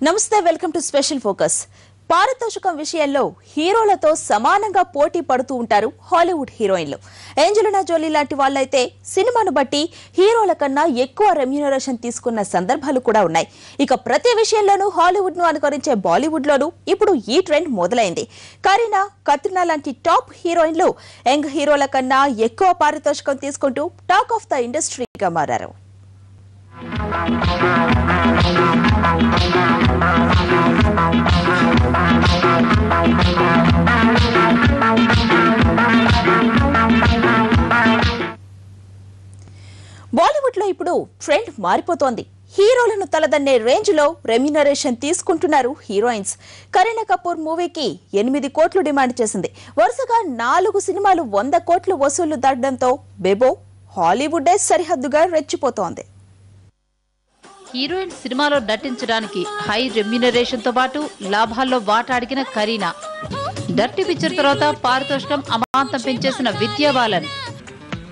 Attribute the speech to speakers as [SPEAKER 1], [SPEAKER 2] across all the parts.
[SPEAKER 1] నమస్తే, welcome to special focus. పారితోషికం విషయంలో హీరోలతో సమానంగా పోటీ పడుతూ ఉంటారు హాలీవుడ్ హీరోయిన్లు. ఏంజెలినా జోలీ లాంటి వాళ్ళైతే సినిమాను బట్టి హీరోల కన్నా ఎక్కువ రెమ్యూనరేషన్ తీసుకున్న సందర్భాలు కూడా ఉన్నాయి. ఇక ప్రతి విషయంలోనూ హాలీవుడ్ ను అనుకరించే బాలీవుడ్ లోనూ ఇప్పుడు ఈ ట్రెండ్ మొదలైంది. కరీనా, కత్రినా లాంటి టాప్ హీరోయిన్లు యంగ్ హీరోల కన్నా ఎక్కువ పారితోషికం తీసుకుంటూ టాక్ ఆఫ్ ద ఇండస్ట్రీగా మారారు. బాలీవుడ్ లో ఇప్పుడు ట్రెండ్ మారిపోతోంది. హీరోలను తలదన్నే రేంజ్ లో రెమ్యూనరేషన్ తీసుకుంటున్నారు హీరోయిన్స్. కరీనా కపూర్ మూవీకి 8 కోట్లు డిమాండ్ చేసింది. వరుసగా 4 సినిమాలు 100 కోట్లు వసూళ్లు దాటడంతో బెబో హాలీవుడ్డే సరిహద్దుగా రెచ్చిపోతోంది.
[SPEAKER 2] హీరోయిన్ సినిమాలో నటించడానికి హై రెమ్యూనరేషన్ తో పాటు లాభాల్లో వాటా అడిగిన కరీనా, డర్టీ పిక్చర్ తర్వాత పారితోషికం అమాంతం పెంచేసిన విద్యా బాలన్,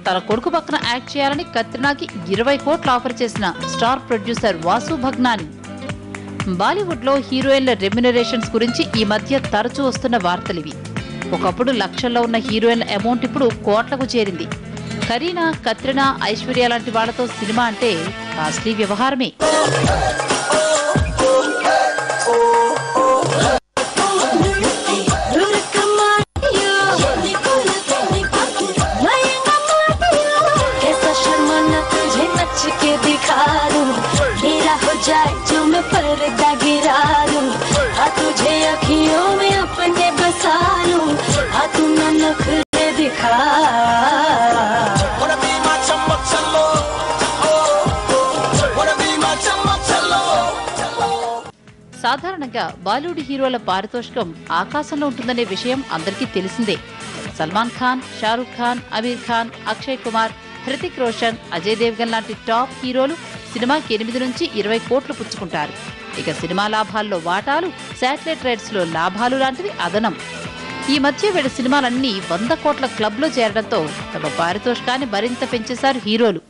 [SPEAKER 2] తన కొడుకు పక్కన యాక్ట్ చేయాలని కత్రినాకి 20 కోట్లు ఆఫర్ చేసిన స్టార్ ప్రొడ్యూసర్ వాసు భగ్నాని. బాలీవుడ్ లో హీరోయిన్ల రెమ్యూనరేషన్స్ గురించి ఈ మధ్య తరచూ వస్తున్న వార్తలివి. ఒకప్పుడు లక్షల్లో ఉన్న హీరోయిన్ల అమౌంట్ ఇప్పుడు కోట్లకు చేరింది. కరీనా, కత్రినా, ఐశ్వర్య లాంటి వాళ్లతో సినిమా అంటే కాస్ట్లీ వ్యవహారమే. సాధారణంగా బాలీవుడ్ హీరోల పారితోషికం ఆకాశంలో ఉంటుందనే విషయం అందరికీ తెలిసిందే. సల్మాన్ ఖాన్, షారూక్ ఖాన్, అమీర్ ఖాన్, అక్షయ్ కుమార్, హృతిక్ రోషన్, అజయ్ దేవ్గన్ లాంటి టాప్ హీరోలు సినిమాకి 8 నుంచి 20 కోట్లు పుచ్చుకుంటారు. ఇక సినిమా లాభాల్లో వాటాలు, శాటిలైట్ రైట్స్ లో లాభాలు లాంటివి అదనం. ఈ మధ్య వీళ్ళ సినిమాలన్నీ 100 కోట్ల క్లబ్ లో చేరడంతో తమ పారితోషికాన్ని మరింత పెంచేశారు హీరోలు.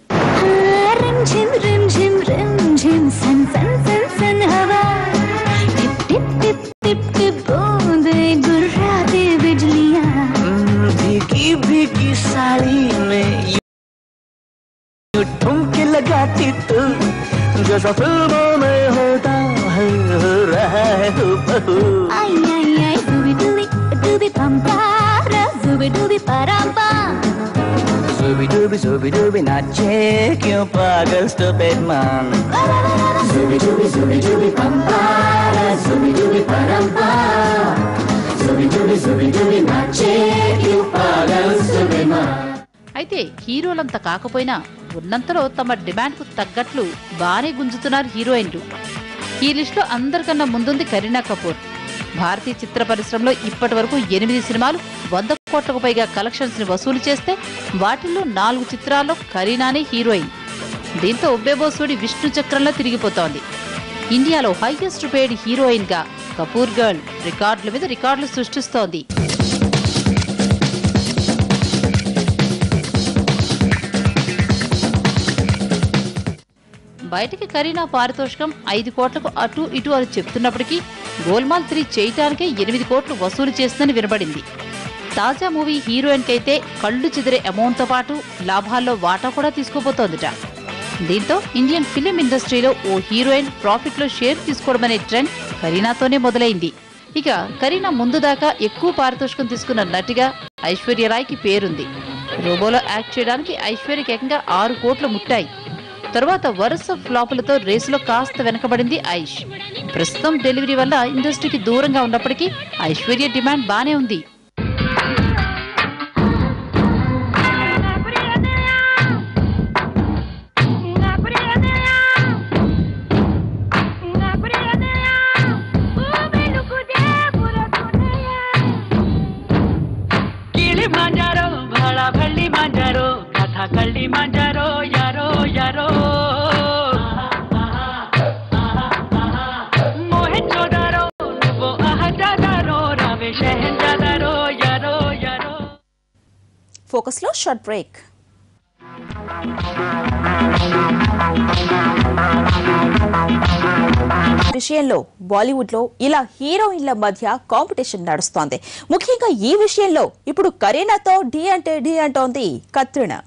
[SPEAKER 3] ठुमके लगाती तू जैसा फिल्मों में होता है, हो रहा है हूबहू. आई आई आई डूबी डूबी डूबी पंपारा डूबी डूबी परांपा डूबी डूबी नाचे क्यों पागल स्टूपिड man. डूबी डूबी पंपारा डूबी परांपा डूबी नाचे क्यों पागल स्टूपिड man.
[SPEAKER 2] అయితే హీరోలంతా కాకపోయినా ఉన్నంతలో తమ డిమాండ్ కు తగ్గట్లు బానే గుంజుతున్నారు హీరోయిన్లు. ఈ లిస్టులో అందరికన్నా ముందుంది కరీనా కపూర్. భారతీయ చిత్ర పరిశ్రమలో ఇప్పటి వరకు 8 సినిమాలు 100 కోట్లకు పైగా కలెక్షన్స్ ని వసూలు చేస్తే వాటిల్లో 4 చిత్రాల్లో కరీనానే హీరోయిన్. దీంతో బెబోసూడి విష్ణు చక్రంలో తిరిగిపోతోంది. ఇండియాలో హైయెస్ట్ పేడ్ హీరోయిన్ గా కపూర్ గర్ల్ రికార్డుల మీద రికార్డులు సృష్టిస్తోంది. బయటికి కరీనా పారితోషికం 5 కోట్లకు అటు ఇటు అని చెప్తున్నప్పటికీ గోల్మాల్ 3 చేయటానికే 8 కోట్లు వసూలు చేస్తుందని వినబడింది. తాజా మూవీ హీరోయిన్ కైతే కళ్లు చెదిరే అమౌంట్ తో పాటు లాభాల్లో వాటా కూడా తీసుకోబోతోందిట. దీంతో ఇండియన్ ఫిలిం ఇండస్ట్రీలో ఓ హీరోయిన్ ప్రాఫిట్ లో షేర్ తీసుకోవడమనే ట్రెండ్ కరీనాతోనే మొదలైంది. ఇక కరీనా ముందు దాకా ఎక్కువ పారితోషికం తీసుకున్న నటిగా ఐశ్వర్య రాయ్కి పేరుంది. రోబోలో యాక్ట్ చేయడానికి ఐశ్వర్యకి ఏకంగా 6 కోట్లు ముట్టాయి. తర్వాత వరుస ఫ్లాపులతో రేసులో కాస్త వెనకబడింది ఐష్. ప్రస్తుతం డెలివరీ వల్ల ఇండస్ట్రీకి దూరంగా ఉన్నప్పటికీ ఐశ్వర్య డిమాండ్ బానే ఉంది.
[SPEAKER 1] ఫోకస్ లో షార్ట్ బ్రేక్. విషయంలో బాలీవుడ్ లో ఇలా హీరోయిన్ల మధ్య కాంపిటీషన్ నడుస్తోంది. ముఖ్యంగా ఈ విషయంలో ఇప్పుడు కరీనాతో ఢీ అంటోంది కత్రినా.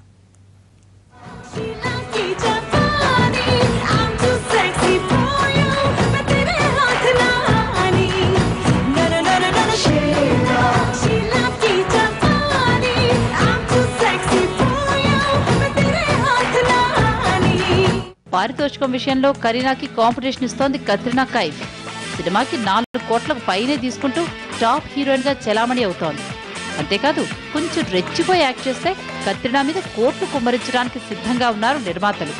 [SPEAKER 2] పారితోషికం విషయంలో కరీనాకి కాంపిటీషన్ ఇస్తోంది కత్రినా కైఫ్. సినిమాకి 4 కోట్లకు పైనే తీసుకుంటూ టాప్ హీరోయిన్ గా చెలామణి అవుతోంది. అంతేకాదు కొంచెం రెచ్చిపోయి యాక్ట్ చేస్తే కత్రినా మీద కోట్లు కుమ్మరించడానికి సిద్ధంగా ఉన్నారు నిర్మాతలు.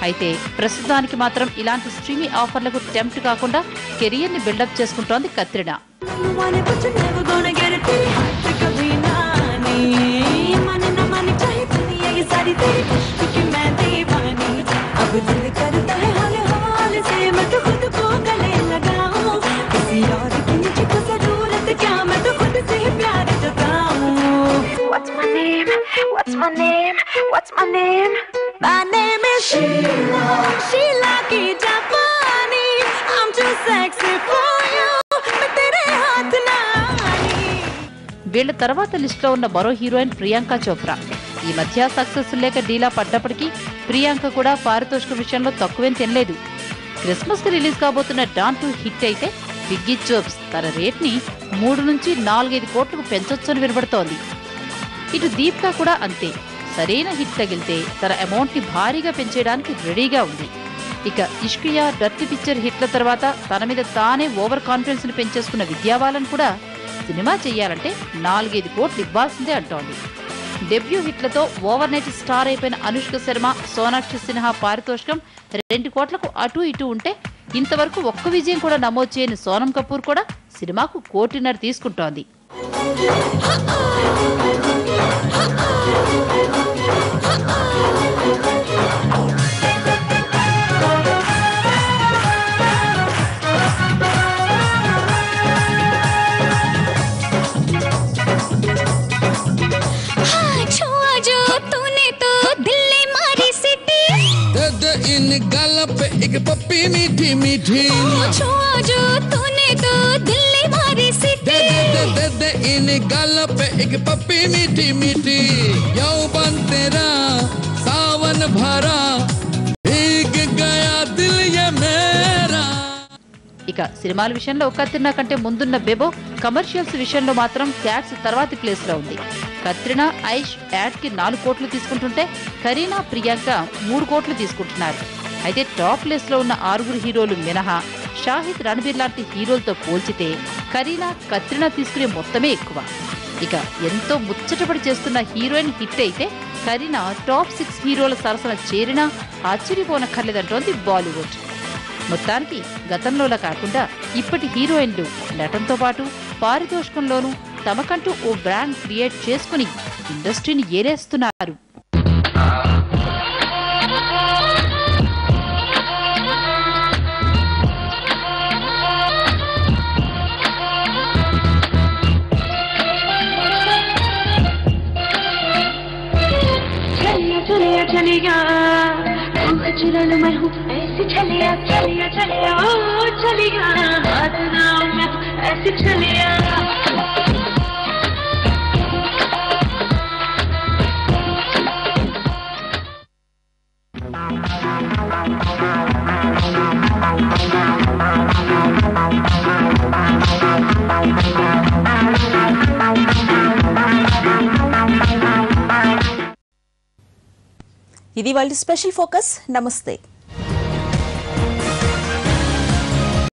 [SPEAKER 2] అయితే ప్రస్తుతానికి మాత్రం ఇలాంటి స్ట్రీమింగ్ ఆఫర్లకు టెంప్ట్ కాకుండా కెరియర్ ని బిల్డప్ చేసుకుంటోంది Katrina.
[SPEAKER 3] What's my name? My name is Sheila. Sheila ki Japani. I'm too sexy for you. मैं तेरे हाथ ना आनी.
[SPEAKER 2] వీళ్ల తర్వాత లిస్ట్ లో ఉన్న మరో హీరోయిన్ ప్రియాంక చోప్రా. ఈ మధ్య సక్సెస్ లేక డీలా పడ్డప్పటికీ ప్రియాంక కూడా పారితోషికం విషయంలో తక్కువేం తినలేదు. క్రిస్మస్ కి రిలీజ్ కాబోతున్న డాన్ 2 హిట్ అయితే బిగ్గీ జోబ్స్ తన రేట్ ని 3 నుంచి 4-5 కోట్లకు పెంచొచ్చని వినబడుతోంది. ఇటు దీపికా కూడా అంతే. సరైన హిట్ తగిలితే తన అమౌంట్ ని భారీగా పెంచేయడానికి రెడీగా ఉంది. ఇక ఇష్కియా, డర్టీ పిక్చర్ హిట్ల తర్వాత తన మీద తానే ఓవర్ కాన్ఫిడెన్స్ ని పెంచేసుకున్న విద్యాబాలన్ కూడా సినిమా చెయ్యాలంటే 4-5 కోట్లు ఇవ్వాల్సిందే అంటోంది. డెబ్యూ హిట్లతో ఓవర్ నైట్ స్టార్ అయిపోయిన అనుష్క శర్మ, సోనాక్షి సిన్హా పారితోషికం 2 కోట్లకు అటు ఇటు ఉంటే ఇంతవరకు ఒక్క విజయం కూడా నమోదు చేయని సోనం కపూర్ కూడా సినిమాకు 1.5 కోట్లు తీసుకుంటోంది.
[SPEAKER 4] एक पप्पी मीठी मीठी
[SPEAKER 3] जो तूने तो दिल्ली मारी सिटी
[SPEAKER 4] दे इन गाल पे एक पप्पी मीठी मीठी यौवन तेरा सावन भरा भीग गया दिल ये मेरा.
[SPEAKER 2] ఇక సినిమాల విషయంలో కత్రినా కంటే ముందున్న బెబో కమర్షియల్స్ విషయంలో మాత్రం క్యాట్స్ తర్వాతి ప్లేస్ లో ఉంది. కత్రినా, ఐష్ యాడ్ కి 4 కోట్లు తీసుకుంటుంటే కరీనా, ప్రియాంక 3 కోట్లు తీసుకుంటున్నారు. అయితే టాప్ ప్లేస్ లో ఉన్న 6 హీరోలు మినహా షాహిద్, రణబీర్ లాంటి హీరోలతో పోల్చితే కరీనా, కత్రినా తీసుకునే మొత్తమే ఎక్కువ. ఇక ఎంతో ముచ్చటపడి చేస్తున్న హీరోయిన్ హిట్ అయితే కరీనా టాప్ 6 హీరోల సరసన చేరినా ఆశ్చర్యపోనక్కర్లేదంటోంది బాలీవుడ్. మొత్తానికి గతంలోలా కాకుండా ఇప్పటి హీరోయిన్లు నటనతో పాటు పారితోషికంలోనూ తమకంటూ ఓ బ్రాండ్ క్రియేట్ చేసుకుని ఇండస్ట్రీని ఏరేస్తున్నారు.
[SPEAKER 3] चलिया अचरन मैं हूँ ऐसी चलिया चलिया चलिया ओ चलिया हाथ ना मैं ऐसी चलिया.
[SPEAKER 1] ఇది వాళ్ళ స్పెషల్ ఫోకస్. నమస్తే.